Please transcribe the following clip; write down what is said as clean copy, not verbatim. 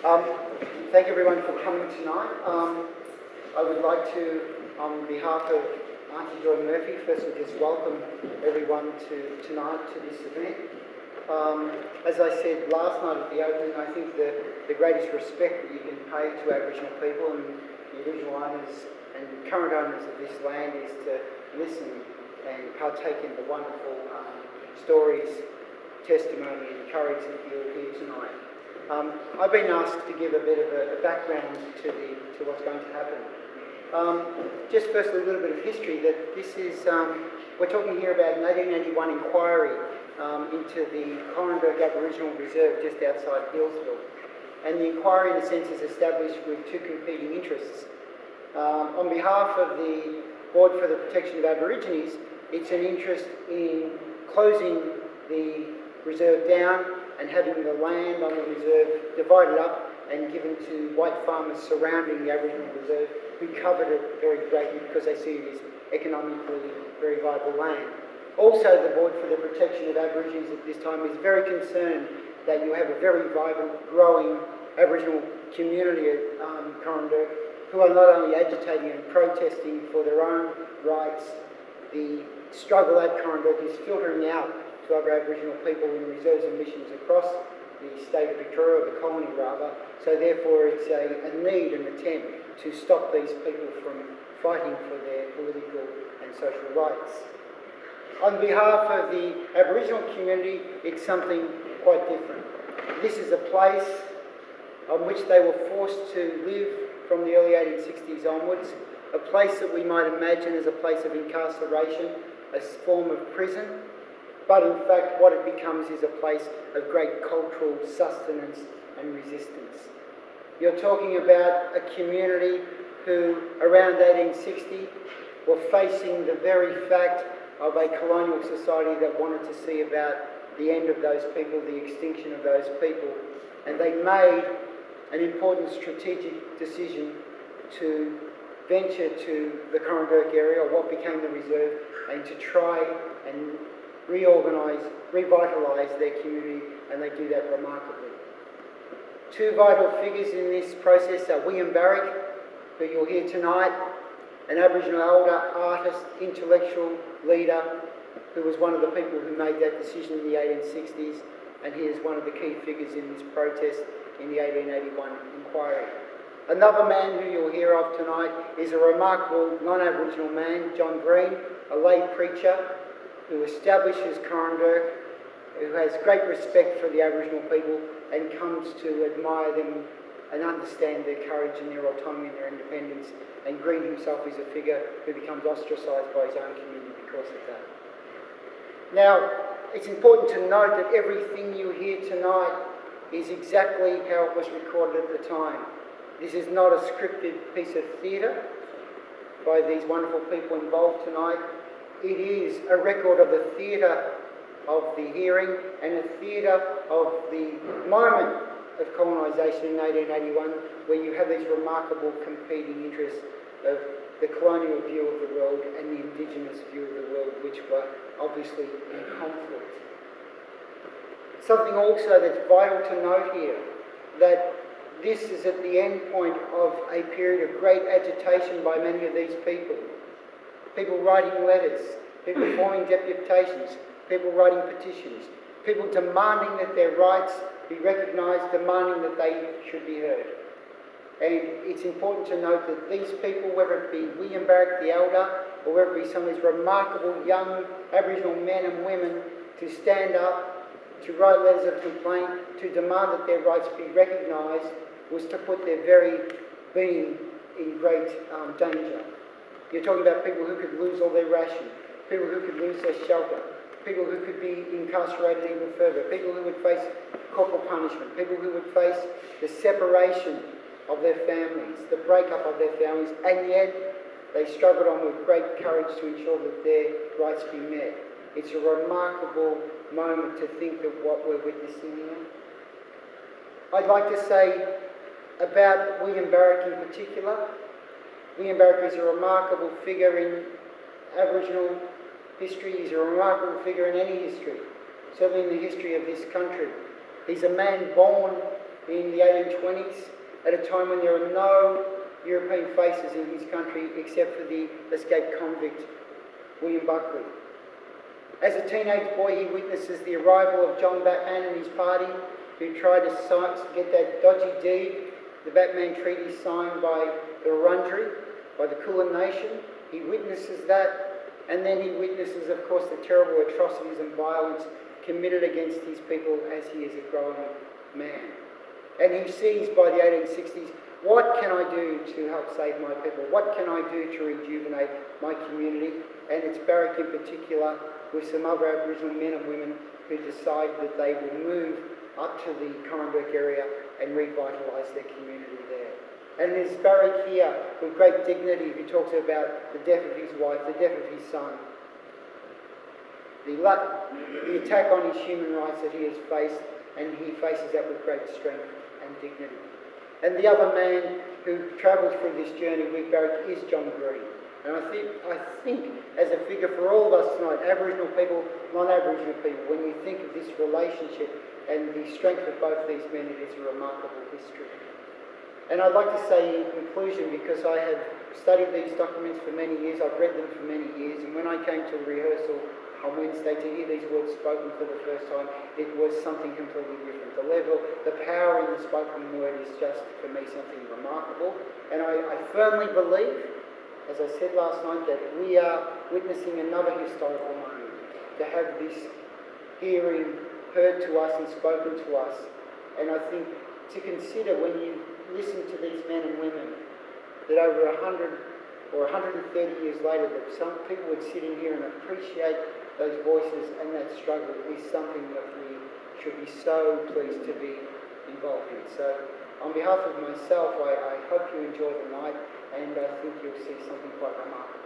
Um, Thank everyone for coming tonight. I would like to, on behalf of Auntie Joy Murphy, firstly just welcome everyone tonight to this event. As I said last night at the opening, I think the greatest respect that you can pay to Aboriginal people and the original owners and current owners of this land is to listen and partake in the wonderful stories, testimony and courage that you'll hear tonight. I've been asked to give a bit of a background to what's going to happen. Just firstly, a little bit of history. That this is we're talking here about an 1881 inquiry into the Coranderrk Aboriginal Reserve just outside Hillsville, and the inquiry, in a sense, is established with two competing interests. On behalf of the Board for the Protection of Aborigines, it's an interest in closing the reserve down and having the land on the reserve divided up and given to white farmers surrounding the Aboriginal reserve who covered it very greatly because they see it as economically very viable land. Also, the Board for the Protection of Aborigines at this time is very concerned that you have a very vibrant, growing Aboriginal community at Coranderrk who are not only agitating and protesting for their own rights. The struggle at Coranderrk is filtering out to other Aboriginal people in reserves and missions across the state of Victoria, or the colony rather, so therefore it's a need, an attempt to stop these people from fighting for their political and social rights. On behalf of the Aboriginal community, it's something quite different. This is a place on which they were forced to live from the early 1860s onwards, a place that we might imagine as a place of incarceration, a form of prison, but in fact what it becomes is a place of great cultural sustenance and resistance. You're talking about a community who around 1860 were facing the very fact of a colonial society that wanted to see about the end of those people, the extinction of those people, and they made an important strategic decision to venture to the Coranderrk area, or what became the reserve, and to try and reorganise, revitalise their community, and they do that remarkably. Two vital figures in this process are William Birch, who you'll hear tonight, an Aboriginal elder, artist, intellectual leader, who was one of the people who made that decision in the 1860s, and he is one of the key figures in this protest in the 1881 inquiry. Another man who you'll hear of tonight is a remarkable non-Aboriginal man, John Green, a lay preacher who establishes Coranderrk, who has great respect for the Aboriginal people and comes to admire them and understand their courage and their autonomy and their independence. And Green himself is a figure who becomes ostracised by his own community because of that. Now, it's important to note that everything you hear tonight is exactly how it was recorded at the time. This is not a scripted piece of theatre by these wonderful people involved tonight. It is a record of the theatre of the hearing and a theatre of the moment of colonisation in 1881, where you have these remarkable competing interests of the colonial view of the world and the Indigenous view of the world, which were obviously in conflict. Something also that's vital to note here, that this is at the end point of a period of great agitation by many of these people. People writing letters, people forming deputations, people writing petitions, people demanding that their rights be recognised, demanding that they should be heard. And it's important to note that these people, whether it be William Birch the elder, or whether it be some of these remarkable young Aboriginal men and women, to stand up, to write letters of complaint, to demand that their rights be recognised, was to put their very being in great danger. You're talking about people who could lose all their ration, people who could lose their shelter, people who could be incarcerated even further, people who would face corporal punishment, people who would face the separation of their families, the breakup of their families, and yet they struggled on with great courage to ensure that their rights be met. It's a remarkable moment to think of what we're witnessing here. I'd like to say about William Birch in particular. William Birch is a remarkable figure in Aboriginal history. He's a remarkable figure in any history, certainly in the history of this country. He's a man born in the early 20s, at a time when there are no European faces in his country except for the escaped convict, William Buckley. As a teenage boy, he witnesses the arrival of John Batman and his party, who tried to get that dodgy deed, the Batman Treaty signed by the Coranderrk, by the Kulin Nation. He witnesses that, and then he witnesses, of course, the terrible atrocities and violence committed against his people as he is a growing man. And he sees by the 1860s, what can I do to help save my people? What can I do to rejuvenate my community? And it's Birch in particular, with some other Aboriginal men and women who decide that they will move up to the Coranderrk area and revitalise their community there. And it is Birch here, with great dignity, who talks about the death of his wife, the death of his son, the attack on his human rights that he has faced, and he faces that with great strength and dignity. And the other man who travels through this journey with Birch is John Green. And I think as a figure for all of us tonight, Aboriginal people, non-Aboriginal people, when you think of this relationship and the strength of both these men, it is a remarkable history. And I'd like to say in conclusion, because I have studied these documents for many years, I've read them for many years, and when I came to rehearsal on Wednesday to hear these words spoken for the first time, it was something completely different. The level, the power in the spoken word is just, for me, something remarkable. And I firmly believe, as I said last night, that we are witnessing another historical moment. To have this hearing heard to us and spoken to us. And I think to consider when you listen to these men and women, that over 100 or 130 years later, that some people would sit in here and appreciate those voices and that struggle is something that we should be so pleased to be involved in. So on behalf of myself, I hope you enjoy the night, and I think you'll see something quite remarkable.